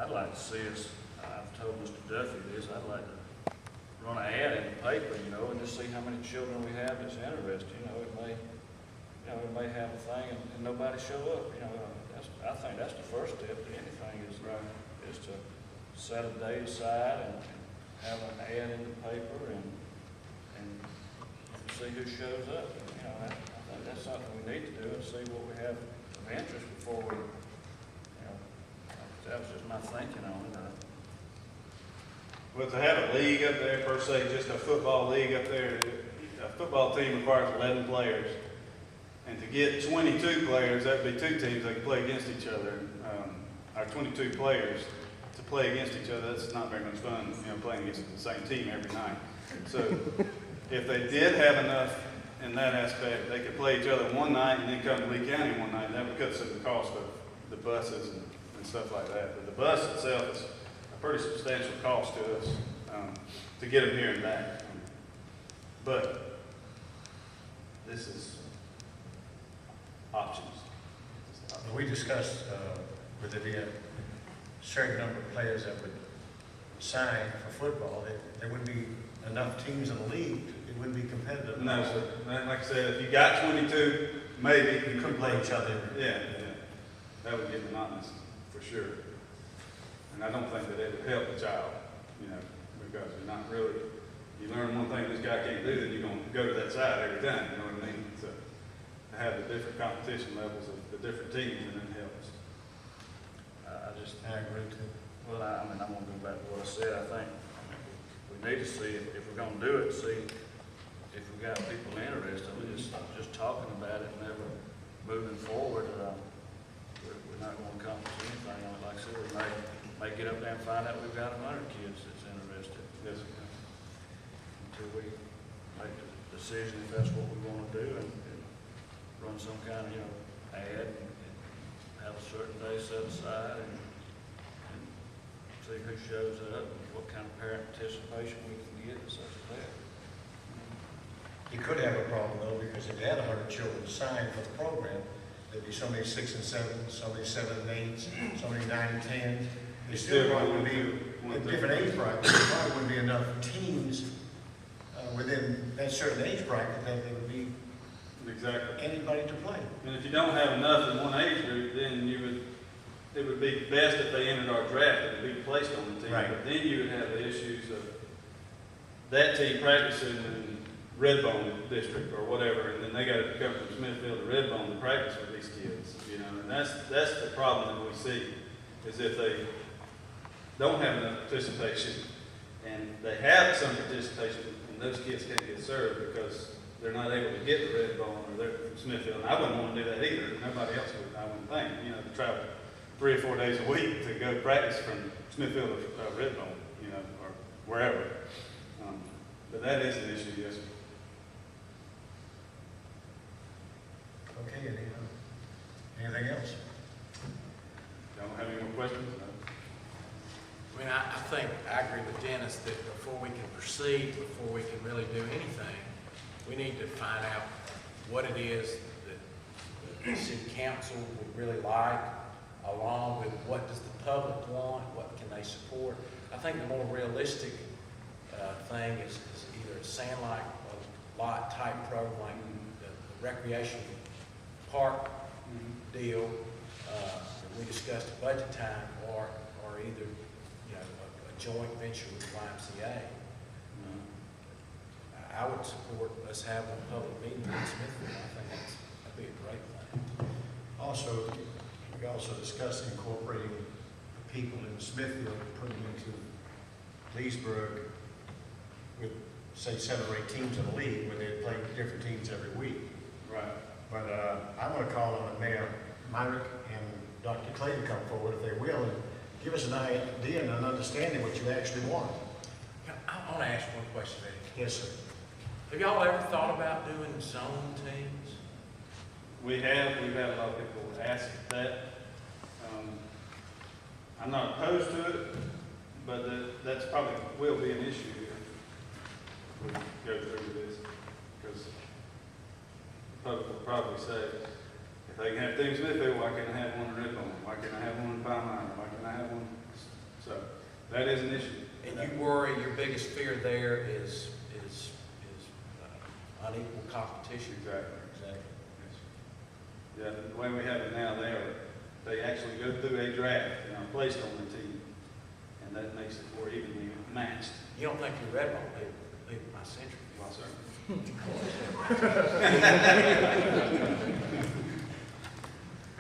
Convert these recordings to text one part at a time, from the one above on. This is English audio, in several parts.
I'd like to see us, I've told Mr. Duffy this, I'd like to run an ad in the paper, you know, and just see how many children we have that's interested, you know, it may have a thing and nobody show up, you know, I think that's the first step to anything is to set a day aside and have an ad in the paper and see who shows up. You know, I think that's something we need to do and see what we have of interest before we, you know, that was just my thinking on it. Well, to have a league up there, per se, just a football league up there, a football team requires 11 players. And to get 22 players, that would be 2 teams that can play against each other. Our 22 players to play against each other, that's not very much fun, you know, playing against the same team every night. So if they did have enough in that aspect, they could play each other one night and then come to Lee County one night, and that would cut some of the cost of the buses and stuff like that. But the bus itself is a pretty substantial cost to us to get them here and back. But this is options. We discussed, would there be a certain number of players that would sign for football, that there wouldn't be enough teams in the league, it wouldn't be competitive. No, sir. Like I said, if you got 22, maybe you Could play each other. Yeah. That would get monotonous, for sure. And I don't think that it would help the child, you know, because you're not really, you learn one thing this guy can't do, then you're going to go to that side every time, you know what I mean? So to have the different competition levels of the different teams, and it helps. I agree too. Well, I mean, I'm gonna go back to what I said. I think we need to see if we're gonna do it, see if we got people interested. We're just talking about it, never moving forward. We're not gonna accomplish anything. Like I said, we may get up there and find out we've got 100 kids that's interested. Yes, sir. Until we make the decision if that's what we want to do and run some kind of, you know, ad and have a certain day set aside and see who shows up and what kind of parent participation we can get and such as that. You could have a problem though, because if you had 100 children signed for the program, there'd be so many 6 and 7, so many 7 and 8s, so many 9 and 10s. There still probably would be, in different age brackets, there probably wouldn't be enough teams within that certain age bracket that there would be Exactly. anybody to play. And if you don't have enough in one age group, then it would be best if they entered our draft, it would be placed on the team. Right. But then you would have the issues of that team practicing in Redbone district or whatever, and then they got to come from Smithfield to Redbone to practice with these kids, you know, and that's the problem that we see, is if they don't have enough participation, and they have some participation, and those kids can't get served because they're not able to get to Redbone or they're from Smithfield. And I wouldn't want to do that either. Nobody else would, I wouldn't think, you know, to travel 3 or 4 days a week to go practice from Smithfield to Redbone, you know, or wherever. But that is an issue, yes, sir. Okay, anything else? Y'all have any more questions? No? I mean, I think I agree with Dennis that before we can proceed, before we can really do anything, we need to find out what it is that the city council would really like, along with what does the public want, what can they support. I think the more realistic thing is either a sandlot lot type program like the recreation park deal that we discussed at budget time, or either, you know, a joint venture with YMCA. I would support us having a public meeting in Smithfield. I think that'd be a great thing. Also, we also discussed incorporating the people in Smithfield and putting them into Leesburg with, say, 7 or 8 teams in the league where they'd play different teams every week. Right. But I'm going to call on Mayor Myrick and Dr. Clay to come forward if they will and give us an idea and an understanding what you actually want. I want to ask one question, Eddie. Yes, sir. Have y'all ever thought about doing zone teams? We've had a lot of people ask that. I'm not opposed to it, but that's probably will be an issue if we go through this, because the public will probably say, if they can have things in Smithfield, why can't I have one in Redbone? Why can't I have one in Palmyra? Why can't I have one That is an issue. And you worry your biggest fear there is unequal competition. Exactly. Exactly. Yeah, the way we have it now, they actually go through a draft and are placed on the team, and that makes it more evenly matched. You don't think your red won't leave my century? Well, sir.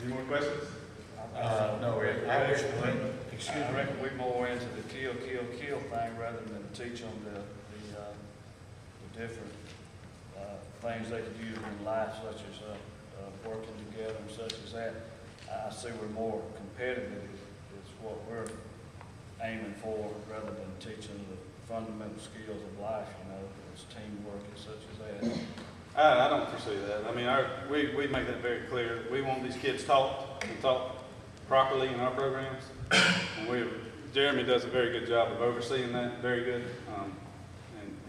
Any more questions? No, I wish, excuse I me. reckon we more into the kill thing rather than teach them the different, things they could use in life, such as, working together and such as that. I see we're more competitive is what we're aiming for rather than teaching the fundamental skills of life, it's teamwork and such as that. I don't foresee that. I mean, we make that very clear. We want these kids taught and taught properly in our programs. And Jeremy does a very good job of overseeing that, very good. And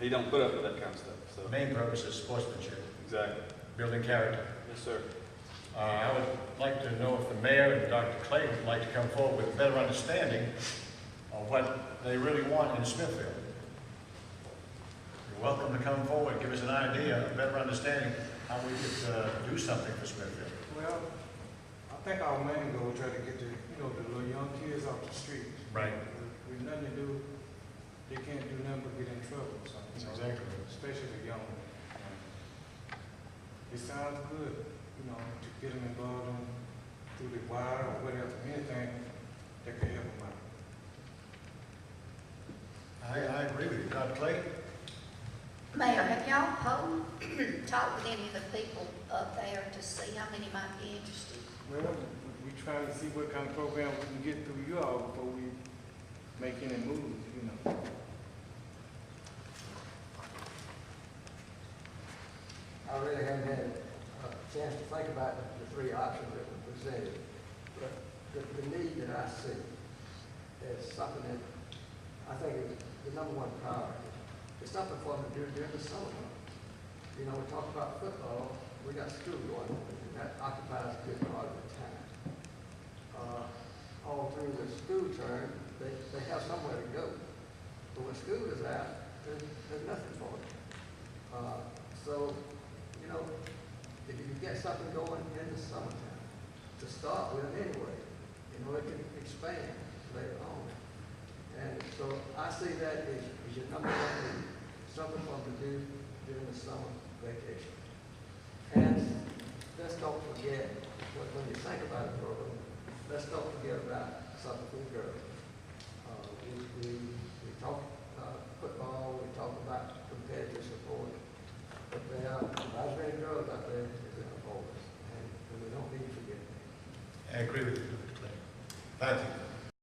he don't put up with that kind of stuff, so. The main purpose is sportsmanship, Exactly. building character. Yes, sir. I would like to know if the mayor and Dr. Clay would like to come forward with a better understanding of what they really want in Smithfield. You're welcome to come forward, give us an idea, a better understanding how we could do something for Smithfield. Well, I think our main goal is try to get the little young kids off the street. Right. With nothing to do, they can't do nothing but get in trouble, so. That's exactly right. Especially the young ones. It sounds good, to get them involved in, through the wire or whatever, anything that can help them out. I agree with you. Dr. Clay? Mayor, have y'all talked with any of the people up there to see how many might be interested? Well, we trying to see what kind of program we can get through you all before we make any moves, I really haven't had a chance to think about the three options that were presented. But the need that I see is something that I think is the number one priority. It's something for them to do during the summer. We talk about football, we got school going on, and that occupies a good part of the time. All through the school term, they have somewhere to go. But when school is out, there's nothing for them. So, if you can get something going in the summertime, to start with anyway, it can expand later on. And so I see that as your number one need, something for them to do during the summer vacation. And let's don't forget, when you think about the program, let's don't forget about something for the girls. We talk football, we talk about competitive support, but there are as many girls out there as there are boys, and we don't need to forget that. I agree with you, Dr. Clay. Thank you.